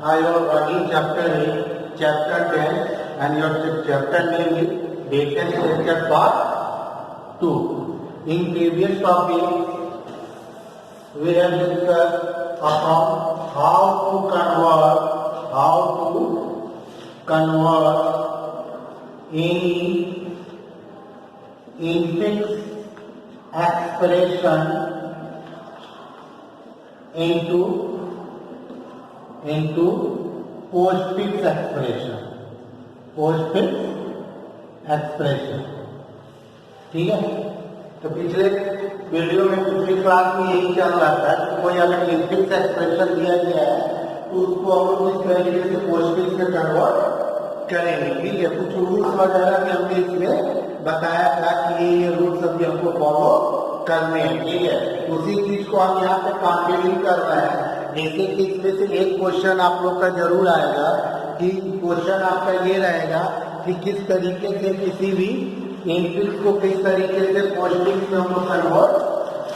are running chapter 8, chapter 10, and your chapter name is Data Structure Part 2. In previous topic, we have discussed about how to convert any infix expression into postfix expression. ठीक है, तो पिछले video में पिछली class में यही चल रहा था कि कोई अगर इनफिक्स एक्सप्रेशन दिया गया है तो उसको हम लोग इस तरीके से पोस्टफिक्स में कन्वर्ट करेंगे। ठीक है, कुछ रूल्स वगैरह भी हमने इसमें बताया था कि ये रूल्स अभी हमको फॉलो करने हैं। ठीक है, उसी चीज को हम यहाँ पे कंटिन्यू कर रहे हैं। जैसे कि इसमें से एक क्वेश्चन आप लोग का जरूर आएगा कि क्वेश्चन आपका ये रहेगा कि किस तरीके से किसी भी इनफिक्स को किस तरीके से पोस्टफिक्स में हम लोग कन्वर्ट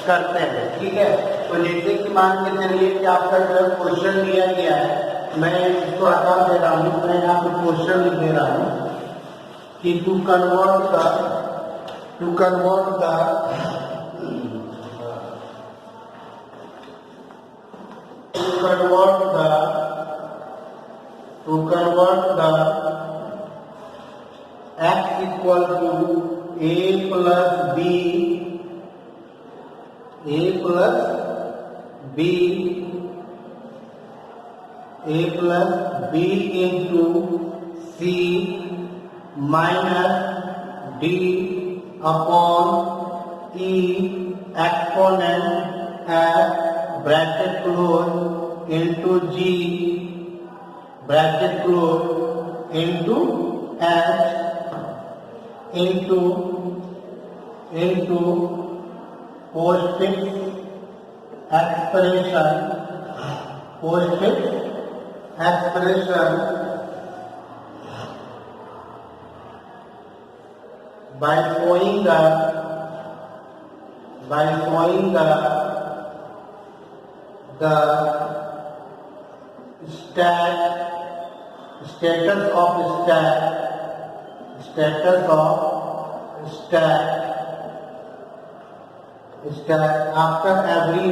करते हैं। ठीक है, तो जैसे कि मान के चलिए कि आपका जो क्वेश्चन दिया गया है, मैं इसको हटा दे रहा हूँ, मैं यहाँ पे क्वेश्चन लिख दे रहा हूँ कि to convert the x equal to a plus b into c minus d upon e exponent at bracket close into g bracket close into h into postfix expression by showing the status of stack after every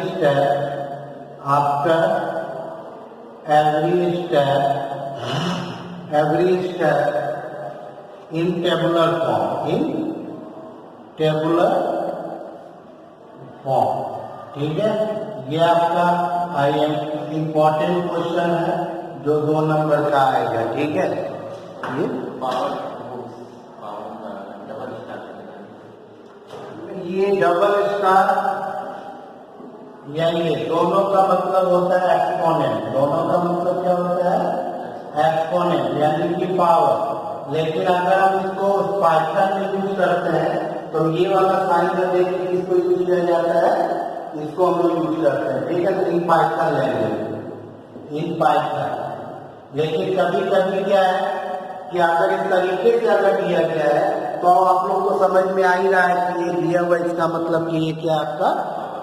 step in tabular form. ठीक है, ये आपका important question है जो 2 number का आएगा। ठीक है, ये डबल स्टार या ये दोनों का मतलब होता है एक्सपोनेंट। दोनों का मतलब क्या होता है? एक्सपोनेंट यानी कि पावर। लेकिन अगर हम इसको पाइथन में यूज करते हैं तो ये वाला साइन का देखिए किसको यूज किया जाता है, इसको हम लोग यूज करते हैं। ठीक है, तो इन पाइथन लेंगे, इन पाइथन। लेकिन कभी कभी क्या है कि अगर इस तरीके से अगर दिया गया है तो आप लोग को समझ में आ ही रहा है कि ये दिया हुआ इसका मतलब कि ये क्या आपका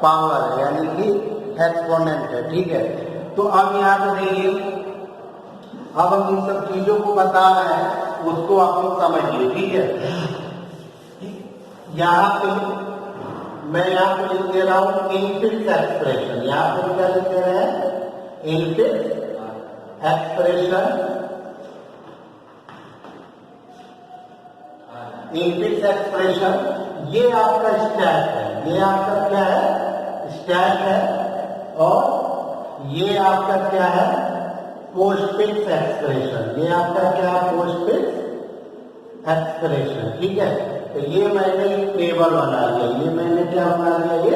पावर है यानी कि एक्सपोनेंट है। ठीक है, तो अब यहाँ पे देखिए, अब हम इन सब चीजों को बता रहे हैं, उसको आप लोग समझिए। ठीक है, यहाँ पे मैं यहाँ पे लिख दे रहा हूँ इनफिक्स एक्सप्रेशन। यहाँ पे क्या लिख रहे हैं? Infix expression. इनफिक्स एक्सप्रेशन ये आपका स्टैक है, ये आपका क्या है? स्टैक है। और ये आपका क्या है? Postfix expression. ये आपका क्या है? Postfix expression. ठीक है, तो ये मैंने टेबल बना लिया, ये मैंने क्या बना लिया? ये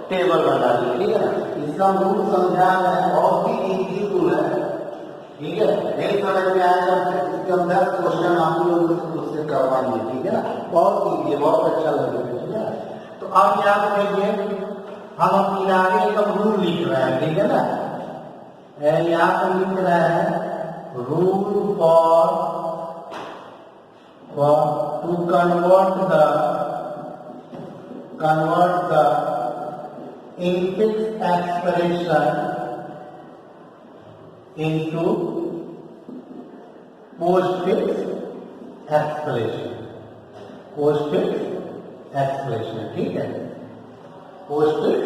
टेबल बना लिया। ठीक है, इसका रूल समझा है, बहुत ही इजी रूल है। ठीक है, नहीं समझ में आएगा इसके अंदर क्वेश्चन आप लोग उससे करवाएंगे। ठीक है ना, बहुत इजी है, बहुत अच्छा लगेगा। ठीक है, तो अब याद रखिए हम किनारे का रूल लिख रहे हैं। ठीक है ना, यहाँ पर लिख रहे हैं rule for to convert the infix expression into postfix expression, postfix expression, ठीक है, postfix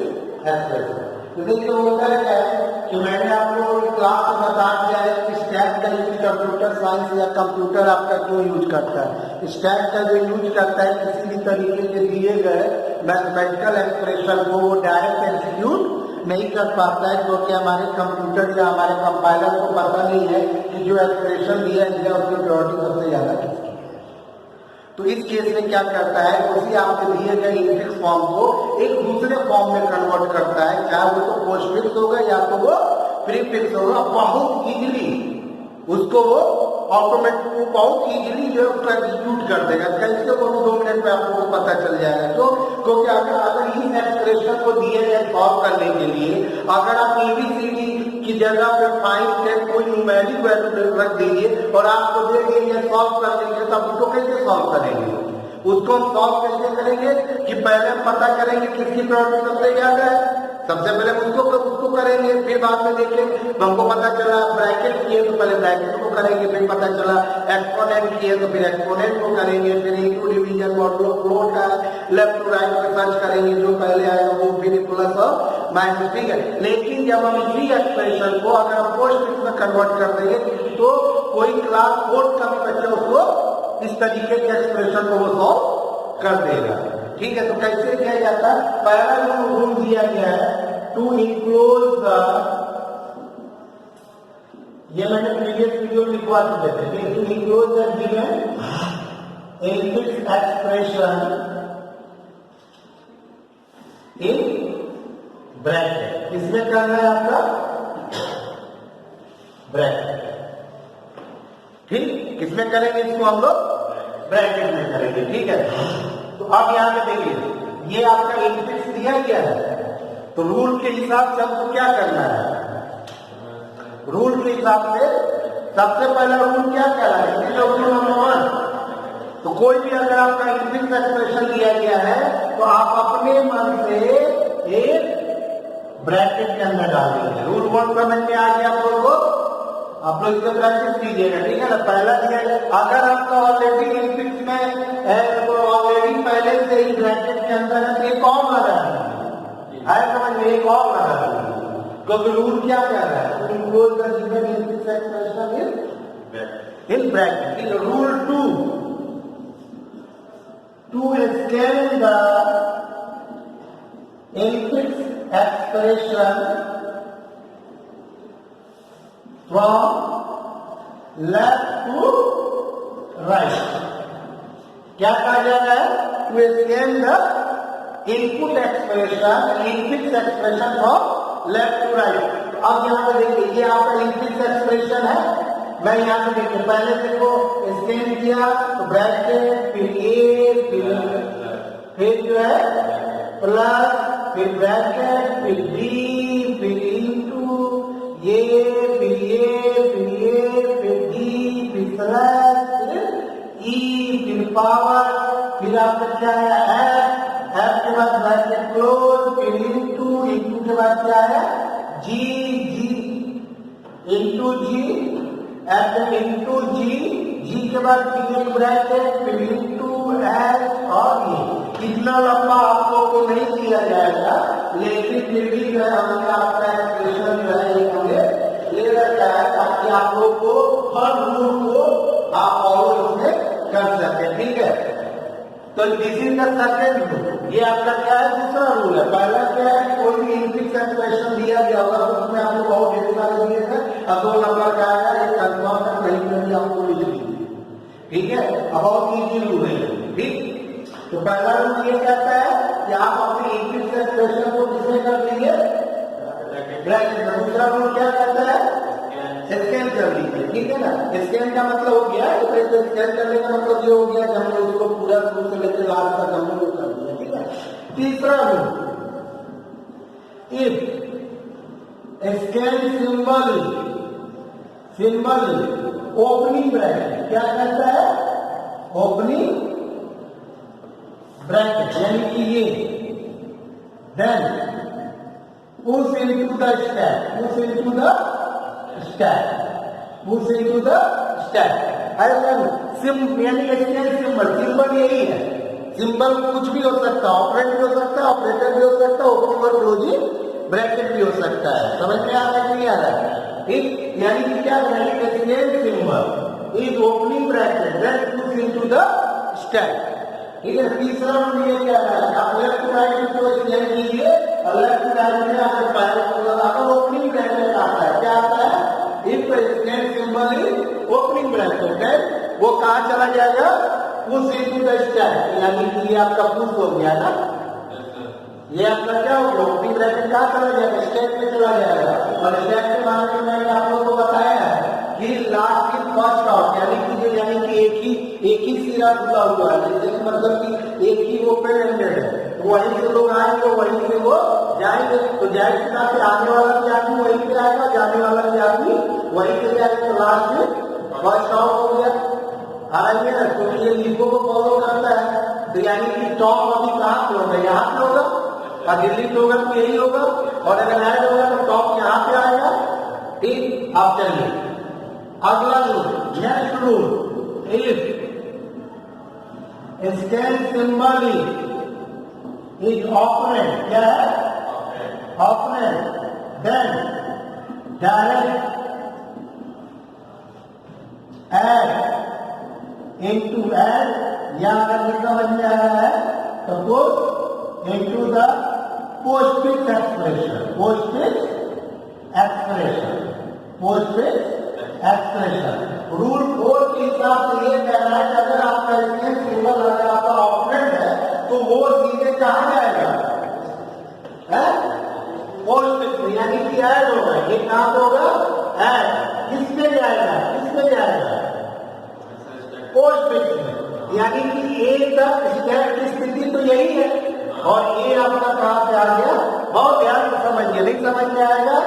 एक्सप्रेशन। तो देखिए होता है क्या है कि मैंने आप लोगों को क्लास में बता दिया है कि स्टैक का यूज कंप्यूटर साइंस या कंप्यूटर आपका क्यों यूज करता है। स्टैक का जो यूज करता है किसी भी तरीके के दिए गए मैथमेटिकल एक्सप्रेशन को वो डायरेक्ट एग्जीक्यूट नहीं कर पाता है, क्योंकि हमारे कंप्यूटर या हमारे कंपाइलर को पता नहीं है कि जो एक्सप्रेशन दिया गया उसकी प्रायोरिटी सबसे ज्यादा किसकी है। तो इस केस में क्या करता है, उसी आपके दिए गए इनफिक्स फॉर्म को एक दूसरे फॉर्म में कन्वर्ट करता है, चाहे वो तो पोस्टफिक्स होगा या तो वो प्रीफिक्स होगा, बहुत इजीली उसको वो ऑटोमेटिक बहुत इजीली जो है उसको एग्जीक्यूट कर देगा। कैसे वो 2 मिनट में आपको पता चल जाएगा। तो क्योंकि अगर इस एक्सप्रेशन को दिए गए सॉल्व करने के लिए अगर आप एबीसीडी की जगह पे 5 से कोई न्यूमेरिक वैल्यू रख दीजिए और आपको देंगे ये सॉल्व कर देंगे, तो आप उसको कैसे सॉल्व करेंगे? उसको हम सॉल्व कैसे करेंगे कि पहले हम पता करेंगे किसकी प्रायोरिटी सबसे ज्यादा है, सबसे पहले उसको करेंगे, फिर बाद में देखेंगे हमको पता चला ब्रैकेट किए तो पहले ब्रैकेट को करेंगे, फिर पता चला एक्सपोनेंट किए तो फिर एक्सपोनेंट को करेंगे, फिर इंटू डिवीजन मॉडुलो फ्लोट का लेफ्ट टू राइट में सर्च करेंगे, जो पहले आएगा वो फिर प्लस और माइनस, ठीक है। लेकिन जब हम इसी एक्सप्रेशन को अगर हम पोस्टफिक्स में कन्वर्ट कर देंगे तो कोई क्लास 4 का भी बच्चा उसको इस तरीके के एक्सप्रेशन को वो सॉल्व कर देगा, ठीक है। तो कैसे किया जाता है, पहला जो रूल दिया गया है टू इनक्लोज द, ये मैंने प्रीवियस वीडियो लिखवा चुके थे, to enclose the given infix expression in bracket, इसमें करना है आपका ब्रैकेट, ठीक, किसमें करेंगे इसको हम लोग ब्रैकेट में करेंगे, ठीक है। तो अब यहां पे देखिए ये आपका इनफिक्स दिया गया है, तो रूल के हिसाब से हमको क्या करना है, रूल के हिसाब से सबसे पहला रूल क्या कहलाएगा, रूल नंबर 1। तो कोई भी अगर आपका इनफिक्स एक्सप्रेशन दिया गया है तो आप अपने मन से एक ब्रैकेट के अंदर डालेंगे। रूल 1 समझ में आ गया आप लोगों को, आप लोग इसका प्रैक्टिस कीजिएगा, ठीक है ना। पहला दिया अगर आपका ऑलरेडी इनफिक्स में है तो ऑलरेडी पहले से ही ब्रैकेट के अंदर है तो एक और लगा है, समझ में, एक और लगा है, क्योंकि रूल क्या कह रहा है, enclose the given infix expression in bracket. Rule 2 to scale the infix expression from left to right, क्या कहा जाता है, to scale the input expression infix expression from left to right. अब यहाँ पे देखिए ये आपका इनफिक्स एक्सप्रेशन है, मैं यहाँ पे देखिए पहले देखो स्केल किया तो ब्रैकेट फिर ए फिर जो है प्लस फिर ब्रैकेट फिर बी फिर इंटू ये फिर डी फिर प्लस फिर ई फिर पावर फिर आपका क्या है एफ के बाद ब्रैकेट क्लोज फिर इंटू के बाद क्या है जी इंटू जी एफ इंटू जी के बाद फिर ब्रैकेट फिर इंटू एच और ये। इतना लंबा आप लोग को नहीं दिया जाएगा, लेकिन फिर भी जो है हमने आपका एक्सप्रेशन जो है ये हमें ले रखा है ताकि आप लोग को हर रूल को आप फॉलो इसमें कर सके, ठीक है। तो this is the second rule, ये आपका क्या है, दूसरा रूल है। पहला क्या है, कोई भी इनफिक्स एक्सप्रेशन दिया गया होगा तो उसमें आपको बहुत ढेर सारे दिए थे, अब 2 नंबर का आएगा, एक कंफर्म है कहीं पर भी आपको लिख दीजिए, ठीक है। अब बहुत इजी रूल है, ठीक। तो पहला रूल ये कहता है कि आप अपने इनफिक्स एक्सप्रेशन को किसमें कर दीजिए, ब्रैकेट में। दूसरा रूल क्या कहता है, स्कैन कर लीजिए, ठीक है ना। स्कैन का मतलब हो गया, तो स्कैन करने का मतलब ये हो गया कि हमने उसको पूरा शुरू से लेकर लास्ट तक हमने वो कर दिया, ठीक है। तीसरा rule, if scan symbol opening bracket, क्या कहता है, ओपनिंग ब्रैकेट यानी कि ये, then push into the stack, push into the stack. Push into the stack. यानी सिंबल यही है. सिंबल कुछ भी हो सकता है, ऑपरेंड भी हो सकता है, ऑपरेटर भी हो सकता है, ओपनिंग और क्लोजिंग ब्रैकेट भी हो सकता है. समझ में आ रहा है कि नहीं आ रहा है? ठीक. यानी कि क्या symbol is opening bracket then push into the stack. ठीक है. तीसरा ये क्या है, आप लेफ्ट राइट को स्कैन कीजिए और लेफ्ट राइट में अगर पैर को लगाकर ओपनिंग ब्रैकेट आता है. क्या आता है? If scan symbol is opening bracket है, वो कहाँ चला जाएगा? Push into the stack. यानी कि ये आपका पुश हो गया ना, ये आपका क्या हो गया? ओपनिंग ब्रैकेट कहाँ चला जाएगा? स्टैक में चला जाएगा. और स्टैक के बारे में मैंने आप लोगों को बताया है कि लास्ट की फर्स्ट आउट यानी कि एक ही सिरा खुला हुआ है. जैसे मतलब कि एक ही ओपन एंडेड है, तो वहीं से लोग आएंगे, वहीं से वो जाएंगे. तो जाहिर सी बात है आने वाला भी आदमी वहीं पे आएगा, जाने वाला भी आदमी वहीं से जाएगा. तो लास्ट में फर्स्ट आउट हो गया. आइए ना, क्योंकि ये लिखो को फॉलो करता है. तो यानी कि टॉप अभी कहाँ पे होगा? यहाँ पे होगा. और दिल्ली पे होगा तो यही होगा. और अगर ऐड होगा तो टॉप यहाँ पे आएगा. ठीक. आप चलिए अगला rule. Next rule if scan symbol is operand. क्या है? Operand. Then direct add into add, या अगर समझ में आ रहा है तो push into the postfix expression. Postfix expression. Postfix expression. Rule 4 के हिसाब से ये कह रहा है कि अगर आपका स्कैन सिंबल अगर आपका ऑपरेंड है तो वो सीधे कहाँ जाएगा? पोस्टफिक्स. यानी कि ऐड होगा. ये कहाँ होगा? ऐड. किसमें जाएगा? किसमें जाएगा? पोस्टफिक्स में. यानी कि ए तक स्टैक की स्थिति तो यही है और ए आपका कहाँ पे आ गया? बहुत ध्यान से समझिए. नहीं समझ में आएगा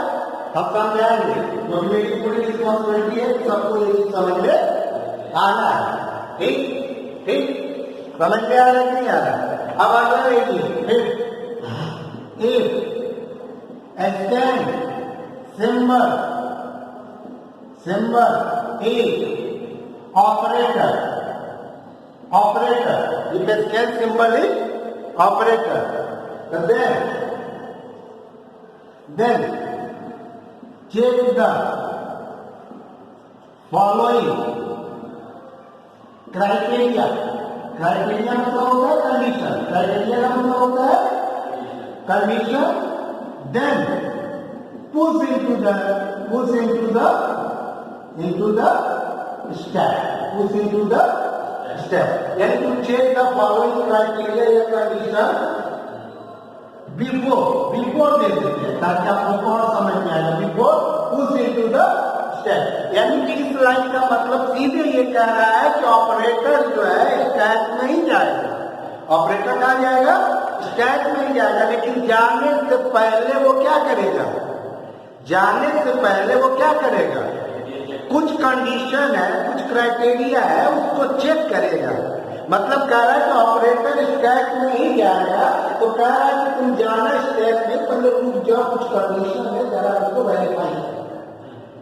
हम समझाएंगे, क्योंकि मेरी पूरी रिस्पॉन्सिबिलिटी है कि सबको ये चीज समझ में आना है. ठीक. ठीक. समझ में आ रहा है कि नहीं आ रहा? अब अगला देखिए. If scan symbol is operator. If the scan symbol is operator, then check the following criteria. Criteria मतलब होता है condition. Criteria का मतलब होता है condition. Then push into the stack. Push into the step. यानी to check the following criteria या condition before दे देते हैं ताकि आपको और समझ में आएगा. Before push into the step. यानी कि इस लाइन का मतलब सीधे ये कह रहा है कि ऑपरेटर जो है स्टैक में ही जाएगा. ऑपरेटर कहाँ जाएगा? स्टैक में ही जाएगा. लेकिन जाने से पहले वो क्या करेगा? कुछ कंडीशन है, कुछ क्राइटेरिया है, उसको चेक करेगा. मतलब कह रहा है कि ऑपरेटर स्टैक में ही जाएगा. तो कह रहा है कि तुम जाना स्टैक में, पहले रुक जाओ, कुछ कंडीशन है, जरा उसको वेरीफाई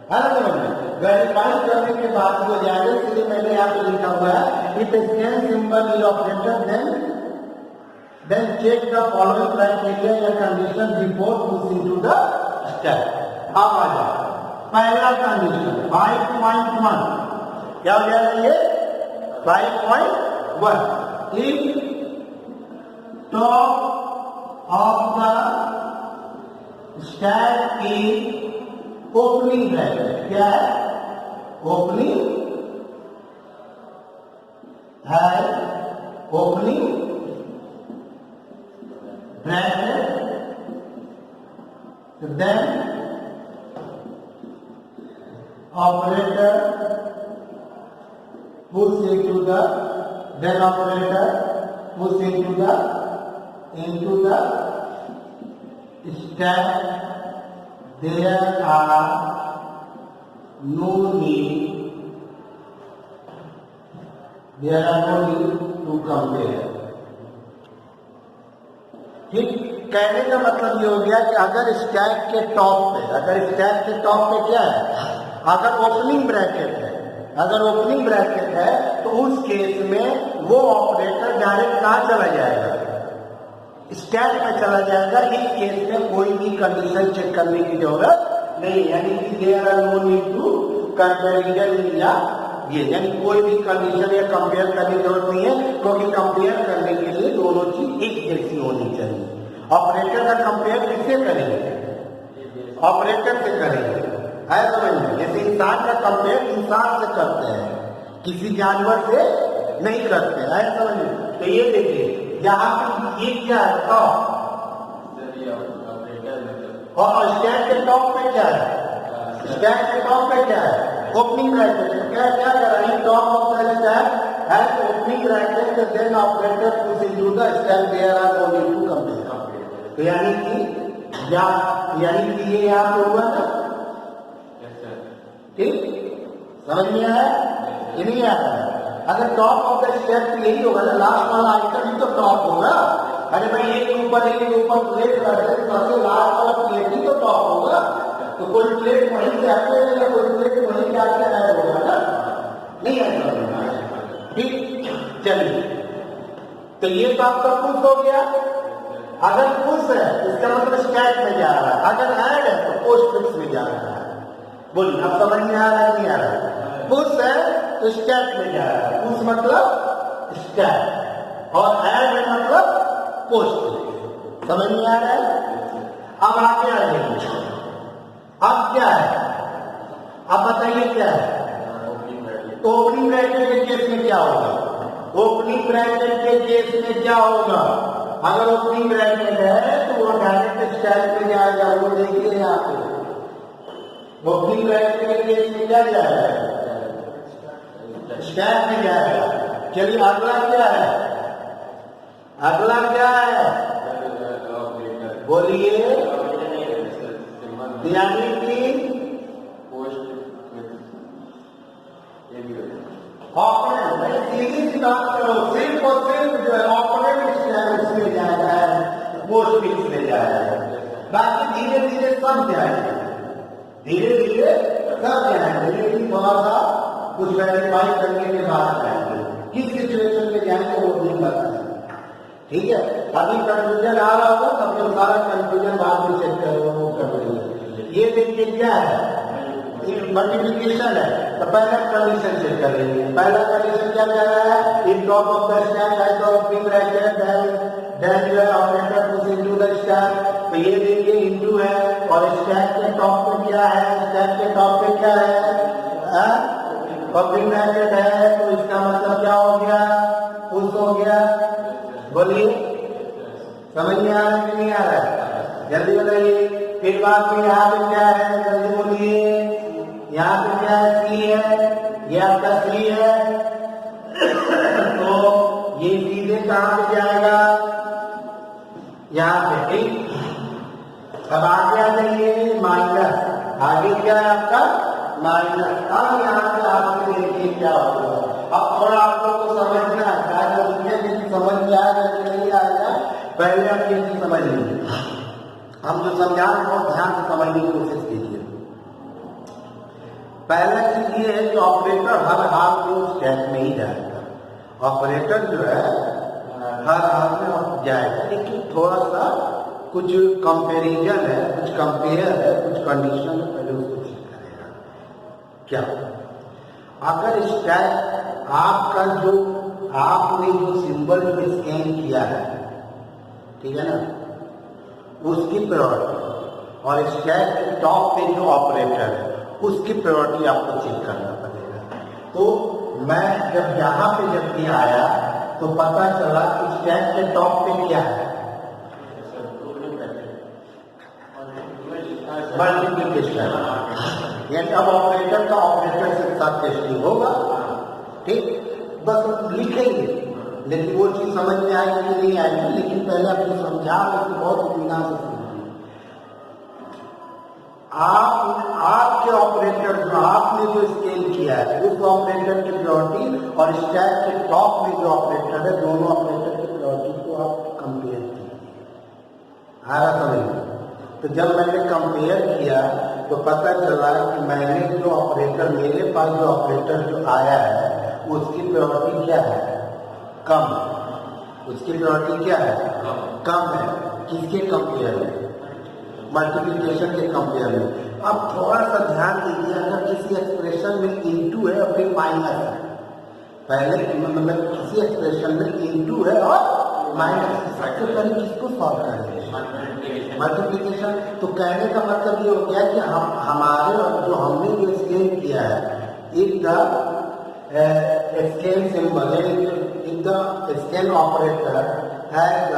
करो. वेरीफाई करने के बाद वो जाएगा. इसलिए मैंने यहाँ पे लिखा हुआ है if scan symbol is operator then check the following criteria या condition before pushing to the stack. अब आ जाओ पहला कंडीशन 5.1. क्या हो जाएगा ये? 5.1. If top of the stack is opening bracket. क्या है? ओपनिंग है. Opening bracket. Then operator push into the stack. There are no need to compare. ठीक. कहने का मतलब ये हो गया कि अगर स्टैक के टॉप पे क्या है, अगर ओपनिंग ब्रैकेट है तो उस केस में वो ऑपरेटर डायरेक्ट कहाँ चला जाएगा, स्टैक में चला जाएगा। इस केस में कोई भी कंडीशन चेक करने की जरूरत नहीं, यानी कि there are no need to comparison या ये, यानी कोई भी कंडीशन या कंपेयर करने की जरूरत नहीं है, क्योंकि कंपेयर करने के लिए दोनों चीज एक जैसी होनी चाहिए। ऑपरेटर का कंपेयर किससे करेंगे, ऑपरेटर से करेंगे, है समझ में। जैसे इंसान का कंपेयर इंसान से करते हैं, किसी जानवर से नहीं करते, है समझ में। तो ये देखिए यहाँ पे ये क्या है टॉप, और स्टैक के टॉप पे क्या है, स्टैक के टॉप पे क्या है, ओपनिंग ब्रैकेट। क्या क्या कर रहे हैं, top of the stack has opening bracket, then operator puts into the stack, there are no need to compare. तो यानी कि ये यहाँ पे हुआ था, ठीक, समझ में आया ये नहीं आता है। अगर टॉप ऑफ द स्टैक यही होगा ना, लास्ट वाला आइटम ही तो टॉप होगा। अरे भाई एक के ऊपर प्लेट रखे, सबसे लास्ट वाला प्लेट ही तो टॉप होगा। तो कोई प्लेट वहीं से आते या कोई प्लेट वहीं से आते ऐड होगा ना, नहीं ऐसा, ठीक। चलिए, तो ये तो आपका पुश हो गया। अगर पुश है इसका मतलब स्टैक में जा रहा है, अगर ऐड है तो पोस्टफिक्स में जा रहा है। बोलिए अब समझ में आ रहा है नहीं आ रहा है। पुश है तो स्टैक में जा रहा है, पुश मतलब स्टैक, और ऐड है मतलब पोस्ट। समझ में आ रहा है। अब आगे आ जाइए, अब क्या है, अब बताइए क्या है। ओपनिंग ब्रैकेट के केस में क्या होगा, ओपनिंग ब्रैकेट के केस में क्या होगा, अगर ओपनिंग ब्रैकेट है तो वो डायरेक्ट स्टैक में जाएगा। वो देखिए यहाँ पे ओपनिंग ब्रैकेट के केस में क्या जाएगा, स्टैक में जाएगा। चलिए अगला क्या है, अगला क्या है, बोलिए, यानी कि ऑपरेंट, सीधी सी बात करो, सिर्फ और सिर्फ जो है ऑपरेंट उसमें जाएगा, पोस्टफिक्स में जाएगा। बाकी धीरे धीरे सब जाएंगे, धीरे धीरे सब जाएंगे, लेकिन थोड़ा सा कुछ वेरीफाई करने के बाद जाएंगे। किस सिचुएशन में जाएंगे वो नहीं पता है, ठीक है। अभी कंफ्यूजन आ रहा होगा, तब जो सारा कंफ्यूजन बाद में चेक करेगा वो कर देंगे। ये देखिए क्या है, मल्टीप्लिकेशन है, तो पहला कंडीशन चेक करेंगे। पहला कंडीशन क्या कह रहा है, in top of the stack है तो opening bracket then your operator puts into the stack. तो ये देखिए इनटू है, और स्टैक के टॉप पे क्या है, स्टैक के टॉप पे क्या है, ओपनिंग ब्रैकेट है, तो इसका मतलब क्या हो गया, पुश हो गया। बोलिए समझ में आ रहा है कि नहीं आ रहा है, जल्दी बताइए। फिर बाद में यहाँ पे क्या है, जल्दी बोलिए, यहाँ पे क्या है, सी है, ये आपका सी है। तो ये सीधे कहाँ पे जाएगा, यहाँ पे, ठीक। अब आगे आ जाइए, माइनस, आगे क्या है आपका माइनस। अब यहाँ पे आपके देखिए क्या होगा। अब थोड़ा आप लोग को समझना है, शायद समझ में आएगा कि नहीं आएगा, पहले आप ये चीज समझ लीजिए। हम जो समझा रहे हैं बहुत ध्यान से समझने की कोशिश कीजिए। पहला चीज ये है कि ऑपरेटर हर हाल में स्टैक में ही जाएगा। ऑपरेटर जो है हर हाल में जाएगा, लेकिन थोड़ा सा कुछ कंपैरिजन है, कुछ कंपेयर है, कुछ कंडीशन है, पहले उसको चेक करेगा। क्या अगर स्टैक आपका जो आपने जो सिंबल में स्कैन किया है, ठीक है ना, उसकी प्रायोरिटी, और स्टैक के टॉप पे जो ऑपरेटर है उसकी प्रायोरिटी आपको चेक करना पड़ेगा। तो मैं जब यहाँ पे जब भी आया तो पता चला कि स्टैक के टॉप पे क्या है, मल्टीप्लिकेशन, यानी अब ऑपरेटर का ऑपरेटर के साथ टेस्टिंग होगा, ठीक। बस लिखेंगे, लेकिन वो चीज समझ में आएगी कि नहीं आएगी, लेकिन पहले आपको समझा कि बहुत इत्मीनान से सुनिए। आपके ऑपरेटर जो आपने जो स्केल किया है उस ऑपरेटर की प्रायोरिटी और स्टैक के टॉप में जो ऑपरेटर है, दोनों ऑपरेटर की प्रायोरिटी को आप कंपेयर कीजिए। आ रहा समझ में? तो जब मैंने कंपेयर किया तो पता चला कि मैंने जो ऑपरेटर, मेरे पास जो ऑपरेटर जो आया है उसकी प्रायोरिटी क्या है? कम। उसकी प्रायोरिटी क्या है? कम है। किसके कंपेयर में? मल्टीप्लिकेशन के कंपेयर में। अब थोड़ा सा ध्यान दीजिए, अगर किसी एक्सप्रेशन में इनटू है और फिर माइनस है, पहले मतलब किसी एक्सप्रेशन में इनटू है और माइनस, सबसे पहले किसको सॉल्व करेंगे? मल्टीप्लिकेशन। तो कहने का मतलब ये हो गया कि हमारे जो हमने जो स्केल किया है, if the scale symbol, if the scale operator has the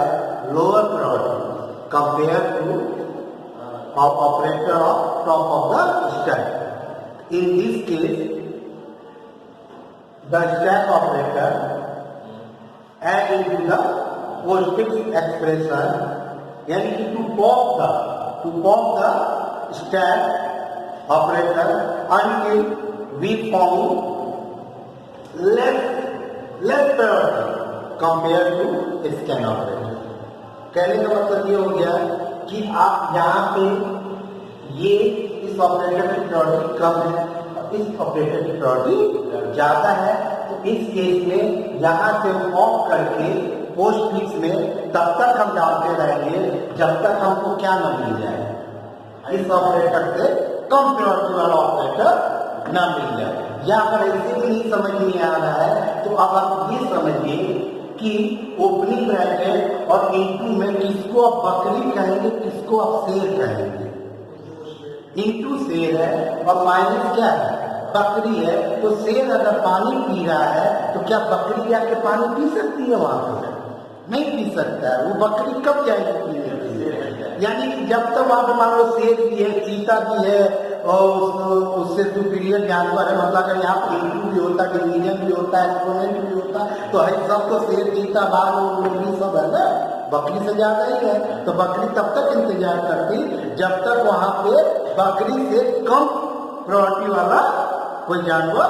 lower priority compare to operator of top of the stack. In this case, the stack operator add into the postfix expression, यानी कि to pop the stack operator until we found less priority compared to scan operator. कहने का मतलब ये हो गया कि आप यहाँ पे ये इस ऑपरेटर की प्रायोरिटी कम है और इस ऑपरेटर की प्रायोरिटी ज्यादा है, तो इस केस में यहाँ से ऑफ करके पोस्ट फिक्स में तब तक हम डालते रहेंगे जब तक हमको क्या न मिल जाए, इस ऑपरेटर से कम प्रायोरिटी वाला ऑपरेटर न मिल जाए। यहाँ पर ऐसे भी नहीं समझ नहीं आ रहा है, तो अब आप ये समझिए कि ओपनिंग ब्रैकेट और इनटू में किसको आप बकरी कहेंगे, किसको आप शेर कहेंगे? इनटू शेर है और माइनस क्या है? बकरी है। तो शेर अगर पानी पी रहा है तो क्या बकरी आके पानी पी सकती है? वहां पे नहीं पी सकता है। वो बकरी कब जाएगी पीने के लिए? यानी कि जब तक वहां पर मान लो शेर भी है, चीता भी है और उससे सुपीरियर जानवर है, मतलब अगर यहाँ पर इनटू भी होता, डिवीजन भी होता है, एक्सपोनेंट भी होता, तो है सब तो शेर, चीता, बाघ और मुर्गी सब है ना, बकरी से ज्यादा ही है। तो बकरी तब तक इंतजार करती जब तक वहां पे बकरी से कम प्रायोरिटी वाला कोई जानवर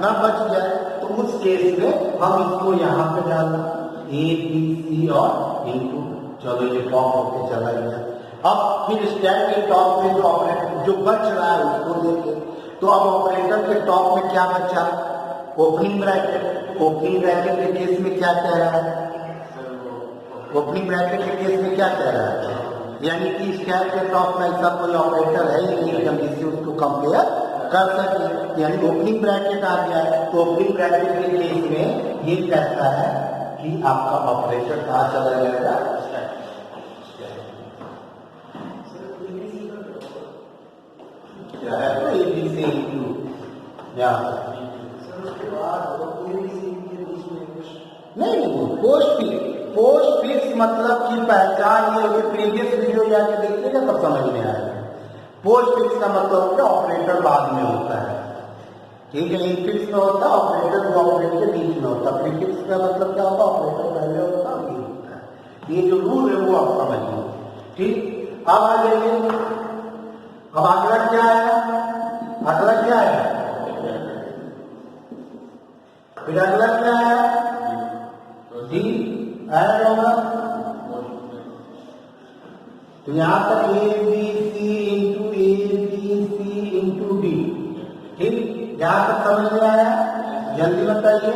न बच जाए। तो उस केस में हम इसको यहाँ पे डालना ए बी सी और इनटू, चलो ये टॉप होके चला गया। अब फिर स्टैक के टॉप में जो ऑपरेटर जो बच रहा है उसको देखें, तो अब ऑपरेटर के टॉप में क्या बचा? Opening bracket. ओपनिंग ब्रैकेट के केस में क्या कह रहा है? ओपनिंग ब्रैकेट के केस में क्या कह रहा है? यानी कि स्टैक के टॉप में ऐसा कोई ऑपरेटर है ही नहीं हम जिससे उसको कंपेयर कर सके, यानी ओपनिंग ब्रैकेट आ गया है। तो ओपनिंग ब्रैकेट के केस में ये कहता है कि आपका ऑपरेटर कहाँ चला जाएगा? नहीं, पोस्ट फिक्स मतलब की पहचान ये होगी, प्रीवियस वीडियो जाके देखिएगा तब समझ में आएगा। पोस्ट फिक्स का मतलब क्या? ऑपरेटर बाद में होता है, ठीक है। इनफिक्स में होता है ऑपरेटर जो ऑपरेटर के बीच में होता है। प्रीफिक्स का मतलब क्या होता है? ऑपरेटर पहले होता है, ये होता है। ये जो रूल है वो आप समझिए, ठीक। अब आ जाइए, अब अगला क्या है? अगला क्या है? फिर अगला क्या है? डी ऐड होगा। तो यहाँ तक A B C into D, ठीक। यहाँ तक समझ में आया? जल्दी बताइए,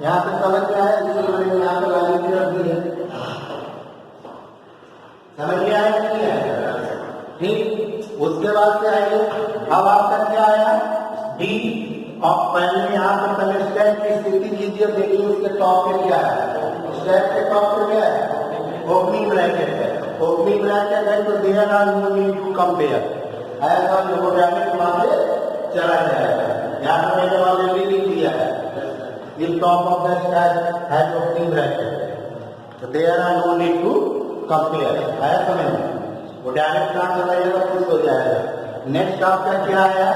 यहाँ तक समझ में आया? इसलिए मैंने यहाँ पर वैल्यू रख दी है। समझ में आया कि नहीं आया? ठीक। उसके बाद से आइए, अब आपका क्या आया? डी। और पहले यहाँ पर पहले स्टैक की स्थिति कीजिए, देखिए उसके टॉप पे क्या है? स्टैक के टॉप पे क्या है? ओपनिंग ब्रैकेट है। ओपनिंग ब्रैकेट है तो there are no need to compare, ऐसा जो डायरेक्ट वहां पे चला जाएगा। यहाँ पर मैंने ऑलरेडी लिख दिया है, in top of the stack has opening bracket, तो there are no need to compare, है समझ में? वो डायरेक्ट कहाँ चला जाएगा? खुश हो जाएगा। नेक्स्ट आपका क्या आया?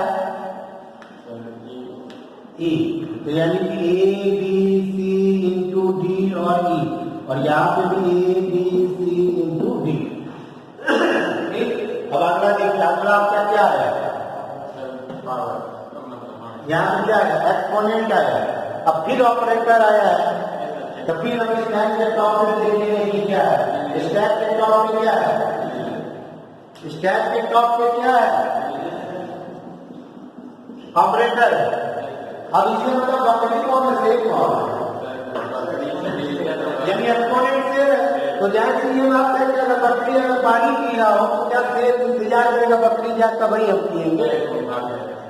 ई। तो यानी कि A B C into D और ई, और यहाँ पे भी A B C into D, ठीक। अब अगला देखिए, अगला आपका क्या है? यहाँ पे क्या है? एक्सपोनेंट आया। अब फिर ऑपरेटर आया है, तो फिर हम स्टैक के टॉप पे देखेंगे कि क्या है। स्टैक के टॉप पे क्या है? स्टैक के टॉप पे क्या है? ऑपरेटर। अब इसे मतलब बकरी कौन है? सेब कौन है? यानी एक्सपोनेंट से तो जाहिर सी ये बात है कि अगर बकरी अगर पानी पी रहा हो तो क्या सेब इंतजार करेगा बकरी जाए तब ही हम पिएंगे?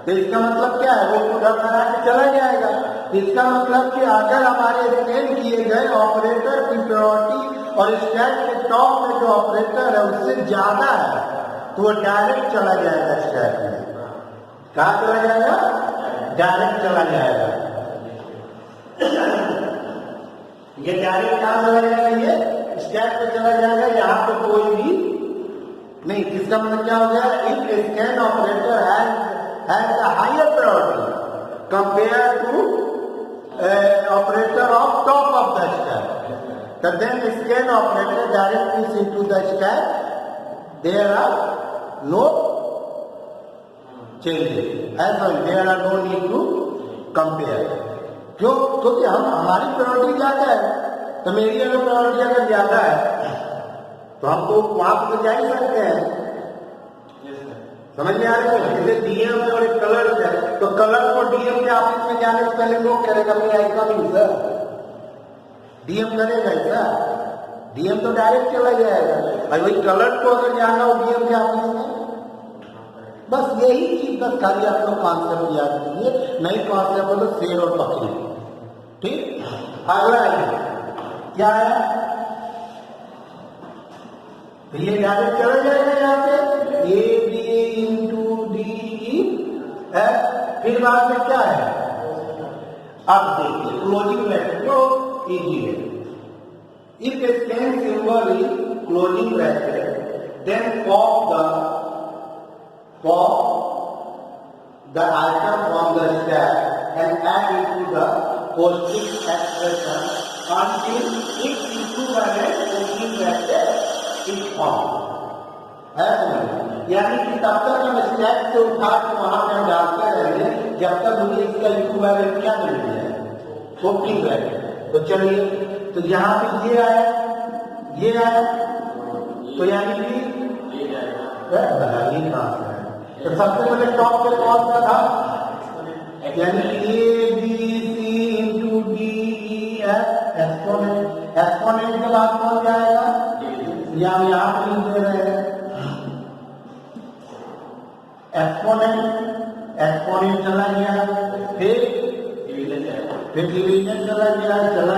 तो इसका मतलब क्या है? वो उधर करा के चला जाएगा। इसका मतलब कि अगर हमारे स्कैन किए गए ऑपरेटर की प्रायोरिटी और स्टैक के टॉप में जो ऑपरेटर है उससे ज्यादा है तो वो डायरेक्ट चला जाएगा स्टैक में। कहाँ चला जाएगा? डायरेक्ट चला जाएगा। ये डायरेक्ट कहाँ चला जाएगा? ये स्टैक पे चला जाएगा। यहाँ पे कोई भी नहीं। इसका मतलब क्या हो गया? If scan operator has the higher priority compare to operator of top of the stack, तो then scan operator direct push into the stack. There are no changes, there are no need to compare. क्यों? क्योंकि हमारी priority ज्यादा है। तो मेरी अगर priority अगर ज्यादा है तो हम तो वहां पर तो जा ही सकते हैं। समझ में आ रही है? जैसे डीएम और एक कलर है तो कलर को डीएम के ऑफिस में जाने से पहले लोग करेगा मैं आई कमिंग सर, डीएम करेगा ऐसा? डीएम तो डायरेक्ट चला जाएगा। और वही कलर को अगर जाना हो डीएम के ऑफिस में, बस यही चीज बस खाली आप लोग कॉन्सेप्ट याद कीजिए। नई कॉन्सेप्ट बोलो शेर और बकरी। ठीक, अगला क्या है? तो ये डायरेक्ट चला जाएगा यहाँ पे ए बी इंटू डी है। फिर बाद में क्या है? अब देखिए क्लोजिंग ब्रैकेट को इजी है। If scan symbol is closing bracket then pop the item on the stack and add it to the posting expression until its equivalent opening bracket is formed। यानी कि तब तक हम स्टैक से उठा के वहां पे हम डालते रहेंगे जब तक मुझे इसका इक्विवेलेंट क्या मिल जाए? Opening bracket. तो चलिए, तो यहाँ पे ये आया, ये आया, तो यानी कि ये कहां से है? तो सबसे पहले टॉप पे कौन सा था? यानी A B C into D E F exponent. Exponent के बाद कौन जाएगा? या हम यहाँ पे लिख दे रहे हैं एक्सपोनेंट। एक्सपोनेंट चला गया, फिर डिवीजन चला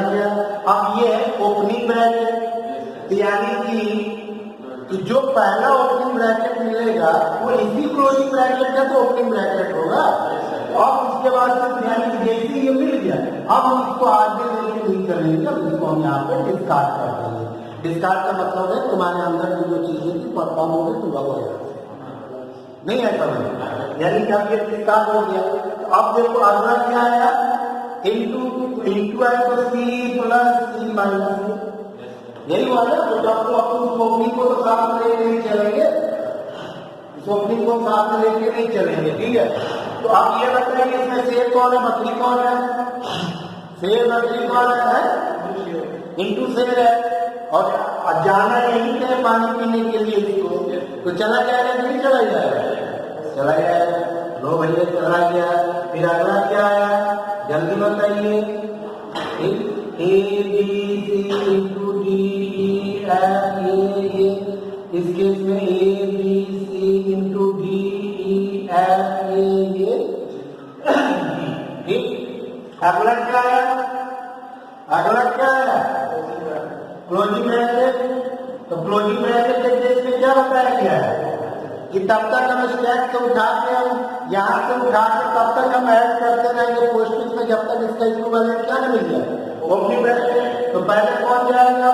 गया। अब ये है ओपनिंग ब्रैकेट। यानी कि तो जो पहला ओपनिंग ब्रैकेट मिलेगा वो इसी क्लोजिंग ब्रैकेट का तो ओपनिंग ब्रैकेट होगा। अब उसके बाद यानी कि जैसे ये मिल गया अब हम इसको आगे लेके नहीं चलेंगे। अब इसको हम यहाँ पे डिस्कार्ड कर देंगे। डिस्कार्ड का मतलब है तुम्हारे अंदर की जो चीजें थी परफॉर्म हो गई, तुम लगो यहाँ से नहीं है समझ। यानी कि अब ये डिस्कार्ड हो गया। तो अब देखो अगला क्या आया? इंटू आया तो सी प्लस सी माइनस, यही वाला। तो जब तो अपन उस ओपनिंग को तो साथ में लेके नहीं चलेंगे, इस ओपनिंग को साथ में लेके नहीं चलेंगे। ठीक है, तो आप ये बताइए इसमें शेर कौन है, बकरी कौन है? शेर बकरी कौन है? इंटू शेर है। और जाना यही है पानी पीने के लिए इसको, तो चला जाएगा कि नहीं चला जाएगा? चला जाएगा। लो भैया चला गया। फिर अगला क्या आया? जल्दी बताइए। A B C into D E F A, इस केस में A B C into D E F A. ठीक, अगला क्या है? अगला क्या है? Closing bracket. तो क्लोजिंग ब्रैकेट के केस में क्या बताया गया है कि तब तक हम स्टैक से उठा के हम यहाँ से उठा के तब तक हम ऐड करते रहेंगे पोस्टिंग में जब तक इसका इक्विवेलेंट क्या नहीं मिल जाए? Opening bracket. तो पहले कौन जाएगा?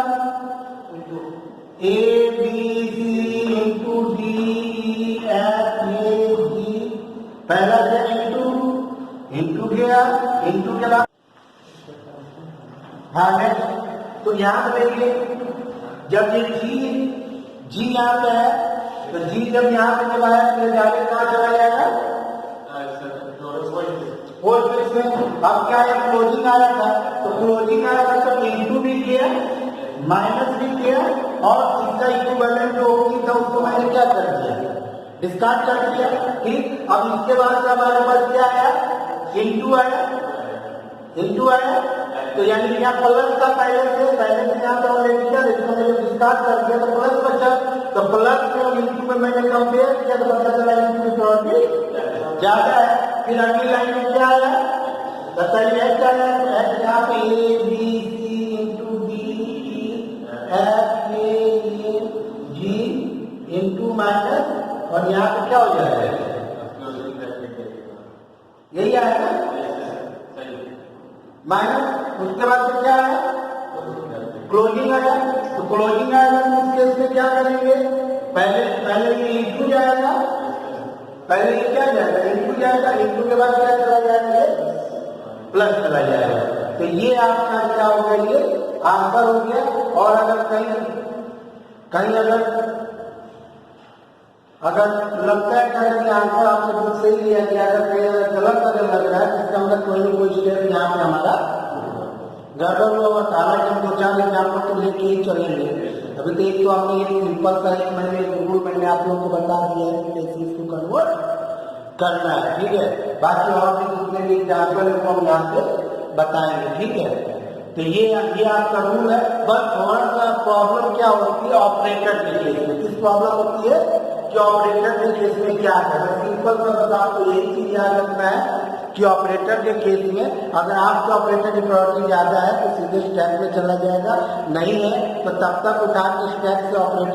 A B C into D E F A G. पहला से इंटू गया, इंटू के बाद हाँ नेक्स्ट। तो यहाँ पे देखिए जब ये जी यहाँ पे है तो जी जब यहाँ पे जब आया तो डायरेक्ट कहाँ चला जाएगा? फोर केस में अब क्या है, क्लोजिंग आया था, तो क्लोजिंग आया था तो इनटू भी किया, माइनस भी किया, और इसका इक्विवेलेंट जो होगी था उसको मैंने क्या कर दिया, डिस्कार्ड कर दिया। ठीक, अब इसके बाद हमारे पास क्या आया, इनटू आया, इनटू आया, तो यानी कि यहाँ प्लस था पहले से यहाँ पे ऑलरेडी क्या, इसको मैंने डिस्कार्ड कर दिया तो प्लस बचा, तो प्लस में और इनटू में मैंने कंपेयर किया तो पता चला इनटू की प्रॉपर्टी ज्यादा है। फिर अगली लाइन में क्या आया बताइए, क्या है, यहाँ पे A B C into D F A G into minus, और यहाँ पे क्या हो जाएगा, यही आएगा माइनस। उसके बाद से क्या है, क्लोजिंग आया, तो क्लोजिंग आएगा तो इस केस में क्या करेंगे, पहले ये इंटू जाएगा, पहले ये क्या जाएगा, इंटू जाएगा, इंटू के बाद क्या चला जाएगा, ये प्लस चला जाएगा। तो ये आपका क्या हो गया, ये आंसर हो गया। और अगर कहीं अगर लगता है कि आंसर आपने खुद सही लिया कि अगर कहीं गलत अगर लग रहा है तो इसका मतलब कोई ना कोई स्टेप यहाँ पे हमारा गड़बड़ हुआ। हालांकि हम 2-4 एग्जाम्पल तो लेके ही चलेंगे। अभी तो एक तो हमने एक सिंपल सा एक मैंने आप लोगों को बता दिया है कि कैसे इसको कन्वर्ट करना है, ठीक है। बाकी और भी जितने भी एग्जाम्पल है वो हम यहाँ पे बताएंगे, ठीक है। तो ये आपका रूल है। बस थोड़ा सा प्रॉब्लम क्या होती है ऑपरेटर के केस में, किस प्रॉब्लम होती है कि ऑपरेटर के केस में क्या करना, सिंपल सा बस आपको यही चीज याद रखना है कि ऑपरेटर के केस में अगर आपके ऑपरेटर की प्रॉपर्टी ज्यादा है तो सीधे स्टैक में चला जाएगा, नहीं है तो तब तक उठा के स्टैक से ऑपरेटर